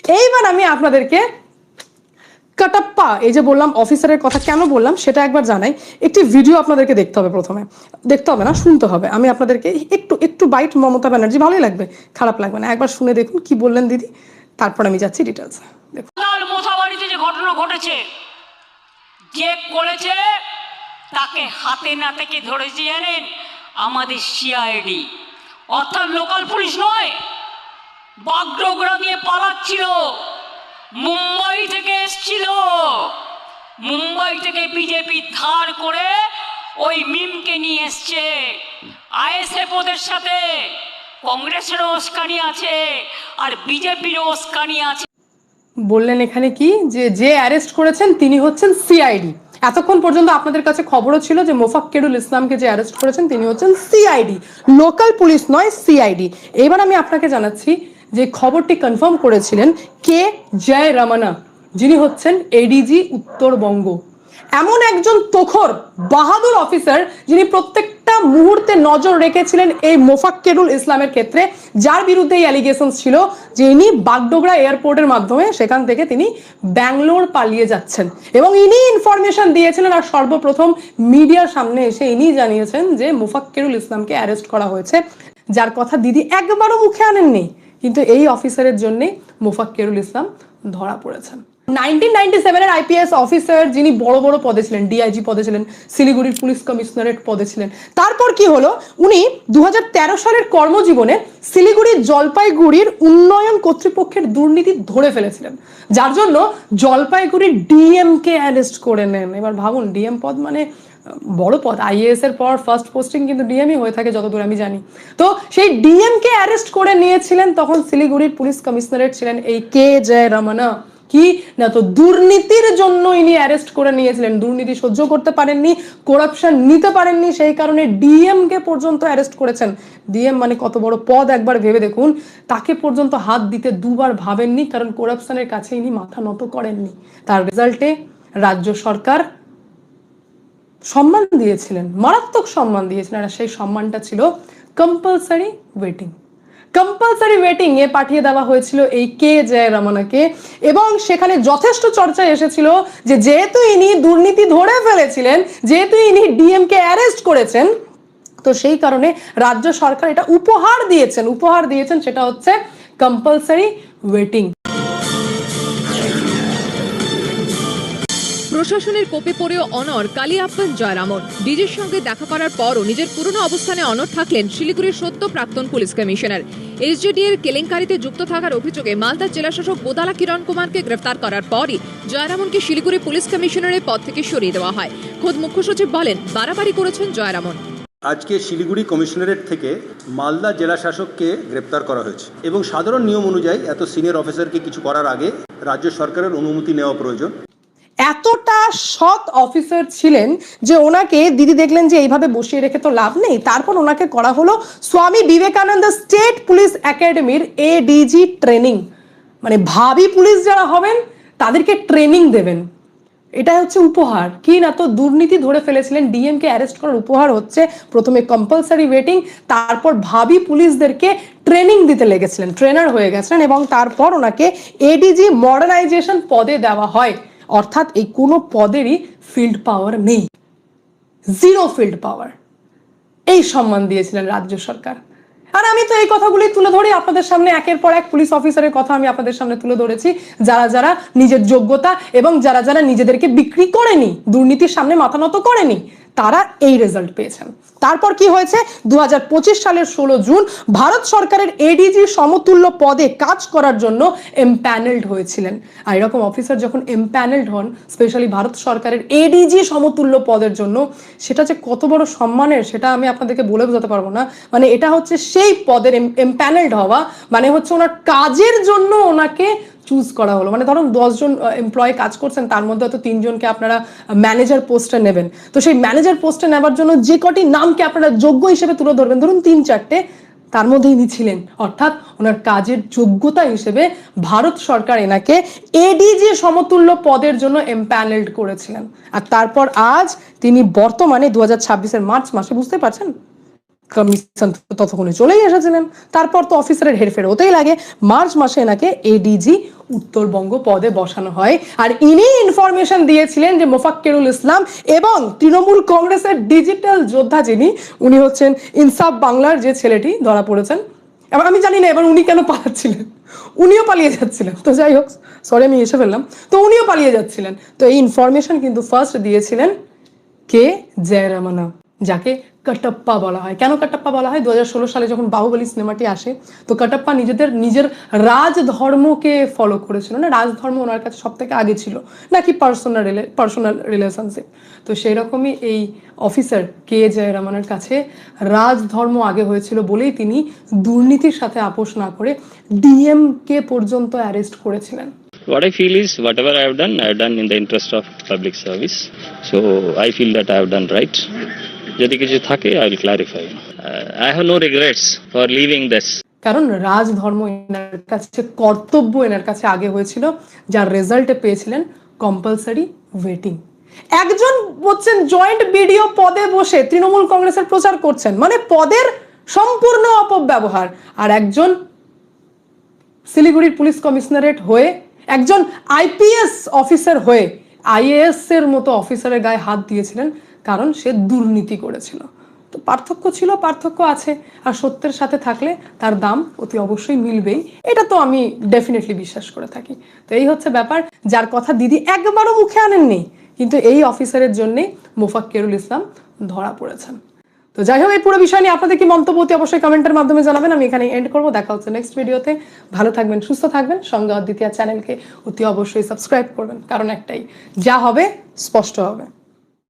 এইবার আমি আপনাদেরকে কাটাপ্পা এই যে বললাম অফিসারের কথা কেন বললাম সেটা একবার জানাই। একটি ভিডিও আপনাদেরকে দেখতে হবে, প্রথমে দেখতে হবে না, শুনতে হবে। আমি আপনাদেরকে একটু একটু বাইট মমতা ব্যানার্জি, ভালোই লাগবে, খারাপ লাগবে না, একবার শুনে দেখুন কি বললেন দিদি, তারপর আমি যাচ্ছি ডিটেলস। দেখুন, মোথাবাড়িতে যে ঘটনা ঘটেছে, যে করেছে তাকে হাতে নাতে কে ধরেছে জানেন? আমাদের সিআইডি, অর্থাৎ লোকাল পুলিশ নয়। বাগডোগরা দিয়ে পালাচ্ছিল, মুম্বাই থেকে এসছিল, মুম্বাই থেকে বিজেপি ধার করে ওই মিমকে নিয়ে এসছে। আইএসএফ ওদের সাথে, কংগ্রেসেরও উস্কানি আছে আর বিজেপিরও উস্কানি আছে। বললেন এখানে কি যে অ্যারেস্ট করেছেন তিনি হচ্ছেন সিআইডি। এতক্ষণ পর্যন্ত আপনাদের কাছে খবরও ছিল যে মোফাক্কেরুল ইসলামকে যে অ্যারেস্ট করেছেন তিনি হচ্ছেন সিআইডি, লোকাল পুলিশ নয়, সিআইডি। এবার আমি আপনাকে জানাচ্ছি যে খবরটি কনফার্ম করেছিলেন কে জয় রমনা, যিনি হচ্ছেন এডিজি উত্তরবঙ্গ। এমন একজন তোখর বাহাদুর অফিসার যিনি প্রত্যেকটা মুহূর্তে নজর রেখেছিলেন এই মোফাক্কেরুল ইসলামের ক্ষেত্রে, যার বিরুদ্ধে এই অ্যালিগেশন ছিল যে ইনি বাগডোগরা এয়ারপোর্টের মাধ্যমে সেখান থেকে তিনি ব্যাঙ্গালোর পালিয়ে যাচ্ছেন, এবং ইনি ইনফরমেশন দিয়েছিলেন। আর সর্বপ্রথম মিডিয়ার সামনে এসে ইনি জানিয়েছেন যে মোফাক্কেরুল ইসলামকে অ্যারেস্ট করা হয়েছে, যার কথা দিদি একবারও মুখে আনেননি। কিন্তু এই অফিসারের জন্যে মোফাক্কেরুল ইসলাম ধরা পড়েছেন। 1997 এর আইপিএস অফিসার যিনি বড় বড় পদে ছিলেন, ডিআইজি পদে ছিলেন, শিলিগুড়ির পুলিশ কমিশনারেট পদে ছিলেন। তারপর কি হলো, উনি 2013 সালের কর্মজীবনে শিলিগুড়ির জলপাইগুড়ির উন্নয়ন কর্তৃপক্ষের দুর্নীতি ধরে ফেলেছিলেন, যার জন্য জলপাইগুড়ির ডিএম কে অ্যারেস্ট করে নেন। এবার ভাবুন, ডিএম পদ মানে বড় পদ, আইএএস এর পর ফার্স্ট পোস্টিং কিন্তু ডিএমই হয়ে থাকে যতদূর আমি জানি। তো সেই ডিএম কে অ্যারেস্ট করে নিয়েছিলেন তখন শিলিগুড়ির পুলিশ কমিশনারেট ছিলেন এই কে জয় রমনা। কি না, তো দুর্নীতির জন্য ইনি অ্যারেস্ট করে নিয়েছিলেন, দুর্নীতি সহ্য করতে পারেননি, করাপশন নিতে পারেননি, সেই কারণে ডিএম কে পর্যন্ত অ্যারেস্ট করেছেন। ডিএম মানে কত বড় পদ একবার ভেবে দেখুন, তাকে পর্যন্ত হাত দিতে দুবার ভাবেননি, কারণ করাপশনের কাছে ইনি মাথা নত করেননি। তার রেজাল্টে রাজ্য সরকার সম্মান দিয়েছিলেন, মারাত্মক সম্মান দিয়েছিলেন, আর সেই সম্মানটা ছিল কম্পালসারি ওয়েটিং। কম্পালসারি ওয়েটিং এ পাঠিয়ে দেওয়া হয়েছিল এই কে জয় রমনাকে, এবং সেখানে যথেষ্ট চর্চায় এসেছিল যে যেহেতু ইনি দুর্নীতি ধরে ফেলেছিলেন, যেহেতু ইনি ডিএম কে অ্যারেস্ট করেছেন, তো সেই কারণে রাজ্য সরকার এটা উপহার দিয়েছেন, সেটা হচ্ছে কম্পালসারি ওয়েটিং। প্রশাসনের কোপে পড়েও অনড় কালিয়াপ্পন জয়রামন। ডিজির সঙ্গে দেখা করার পরও নিজের পুরনো অবস্থানে অনড় থাকলেন শিলিগুড়ির সদ্য প্রাক্তন পুলিশ কমিশনার। এসজেডিএর কেলেঙ্কারিতে যুক্ত থাকার অভিযোগে মালদার জেলাশাসক বোদালা কিরণ কুমারকে গ্রেফতার করার পরই জয়রামনকে শিলিগুড়ি পুলিশ কমিশনারের পদ থেকে সরিয়ে দেওয়া হয়। খোদ মুখ্য সচিব বলেন, বাড়াবাড়ি করেছেন জয়রামন। আজকে শিলিগুড়ি কমিশনারেট থেকে মালদা জেলা শাসককে গ্রেপ্তার করা হয়েছে, এবং সাধারণ নিয়ম অনুযায়ী এত সিনিয়র অফিসারকে কিছু করার আগে রাজ্য সরকারের অনুমতি নেওয়া প্রয়োজন। এতটা সৎ অফিসার ছিলেন যে ওনাকে দিদি দেখলেন যে এইভাবে বসিয়ে রেখে তো লাভ নেই, তারপর ওনাকে করা হলো স্বামী বিবেকানন্দ স্টেট পুলিশ একাডেমির এডিজি ট্রেনিং। মানে ভাবি পুলিশ যারা হবেন তাদেরকে ট্রেনিং দেবেন, এটা হচ্ছে উপহার। কি না, তো দুর্নীতি ধরে ফেলেছিলেন, ডিএম কে অ্যারেস্ট করার উপহার হচ্ছে প্রথমে কম্পালসারি ওয়েটিং, তারপর ভাবি পুলিশদেরকে ট্রেনিং দিতে লেগেছিলেন, ট্রেনার হয়ে গেছিলেন, এবং তারপর ওনাকে এডিজি মডার্নাইজেশন পদে দেওয়া হয়। অর্থাৎ এই কোনো পদেরই ফিল্ড পাওয়ার নেই, জিরো ফিল্ড পাওয়ার, এই সম্মান দিয়েছিলেন রাজ্য সরকার। আর আমি তো এই কথাগুলি তুলে ধরি আপনাদের সামনে, একের পর এক পুলিশ অফিসারের কথা আমি আপনাদের সামনে তুলে ধরেছি, যারা যারা নিজের যোগ্যতা এবং যারা যারা নিজেদেরকে বিক্রি করেনি, দুর্নীতির সামনে মাথা নত করেনি, তারা এই রেজাল্ট পেয়েছেন। তারপর কি হয়েছে, 2025 সালের 16 জুন ভারত সরকারের এডিজি সমতুল্য পদে কাজ করার জন্য এমপ্যানেলড হয়েছিলেন। আর এরকম অফিসার যখন এমপ্যানেলড হন, স্পেশালি ভারত সরকারের এডিজি সমতুল্য পদের জন্য, সেটা যে কত বড় সম্মানের সেটা আমি আপনাদেরকে বলে বোঝাতে পারবো না। মানে এটা হচ্ছে সেই পদের এমপ্যানেলড হওয়া, মানে হচ্ছে ওনার কাজের জন্য ওনাকে চুজ করা হলো। মানে ধরুন 10 জন এমপ্লয়ি কাজ করছেন, তার মধ্যে হয়তো 3 জনকে আপনারা ম্যানেজার পোস্টে নেবেন, তো সেই ম্যানেজার পোস্টে নেবার জন্য যে কটি নামকে আপনারা যোগ্য হিসেবে তুলে ধরবেন, ধরুন 3-4টে, তার মধ্যে ইনি ছিলেন। অর্থাৎ ওনার কাজের যোগ্যতা হিসেবে ভারত সরকার এনাকে এডিজি সমতুল্য পদের জন্য এমপ্যানেলড করেছিলেন। আর তারপর আজ তিনি বর্তমানে 2026 মার্চ মাসে, বুঝতে পারছেন, কমিশন ততক্ষণে চলেই এসেছিলেন। তারপর তো অফিসারের হেরফের হতেই লাগে। মার্চ মাসে এনাকে এডিজি উত্তরবঙ্গ পদে বসানো হয়। আর ইনি ইনফরমেশন দিয়েছিলেন যে মোফাক্কেরুল ইসলাম এবং তৃণমূল কংগ্রেসের ডিজিটাল যোদ্ধা যিনি, উনি হচ্ছেন ইনসাফ বাংলার যে ছেলেটি ধরা পড়েছেন। এবার আমি জানি না এবার উনি কেন পালাচ্ছিলেন, উনিও পালিয়ে যাচ্ছিলেন। তো যাই হোক, সরি আমি এসে ফেললাম। তো উনিও পালিয়ে যাচ্ছিলেন। তো এই ইনফরমেশন কিন্তু ফার্স্ট দিয়েছিলেন কে? জয়রামানা, যাকে কাটাপ্পা বলা হয়। কেন কাটাপ্পা বলা হয়? 2016 সালে যখন বাহুবলী সিনেমাটি আসে, তো কাটাপ্পা নিজের রাজধর্মকে ফলো করেছিল না, রাজধর্ম ওনার কাছে সব থেকে আগে ছিল নাকি পার্সোনাল রিলেশনশিপ। তো সেই রকমই এই অফিসার কে জয়রামানের কাছে রাজধর্ম আগে হয়েছিল বলেই তিনি দুর্নীতির সাথে আপোষ না করে ডিএমকে পর্যন্ত অ্যারেস্ট করেছিলেন। What I feel is whatever I have done in the interest of public service. So I feel that I have done right. যদি কিছু থাকে I will clarify. I have no regrets for leaving this. কারণ রাজধর্ম এনার কাছে কর্তব্য, এনার কাছে আগে হয়েছিল, যার রেজাল্টে পেয়েছিলেন কম্পালসারি ওয়েটিং। একজন হচ্ছেন জয়েন্ট বিডিও পদে বসে তৃণমূল কংগ্রেসের প্রচার করছেন, মানে পদের সম্পূর্ণ অপব্যবহার। আর একজন শিলিগুড়ির পুলিশ কমিশনারেট হয়ে, একজন আইপিএস অফিসার হয়ে আইএএস এর মতো অফিসারের গায়ে হাত দিয়েছিলেন কারণ সে দুর্নীতি করেছিল। তো পার্থক্য ছিল, পার্থক্য আছে, আর সত্যের সাথে থাকলে তার দাম অতি অবশ্যই মিলবেই, এটা তো আমি ডেফিনেটলি বিশ্বাস করে থাকি। তো এই হচ্ছে ব্যাপার, যার কথা দিদি একবারও মুখে আনেননি, কিন্তু এই অফিসারের জন্যে মোফাক্কেরুল ইসলাম ধরা পড়েছেন। তো যাই হোক, এই পুরো বিষয় নিয়ে আপনাদের কি মন্তব্য অতি অবশ্যই কমেন্টের মাধ্যমে জানাবেন। আমি এখানে এন্ড করবো, দেখা হচ্ছে নেক্সট ভিডিওতে। ভালো থাকবেন, সুস্থ থাকবেন, সঙ্গে অদ্বিতীয়া চ্যানেলকে অতি অবশ্যই সাবস্ক্রাইব করবেন, কারণ একটাই, যা হবে স্পষ্ট হবে।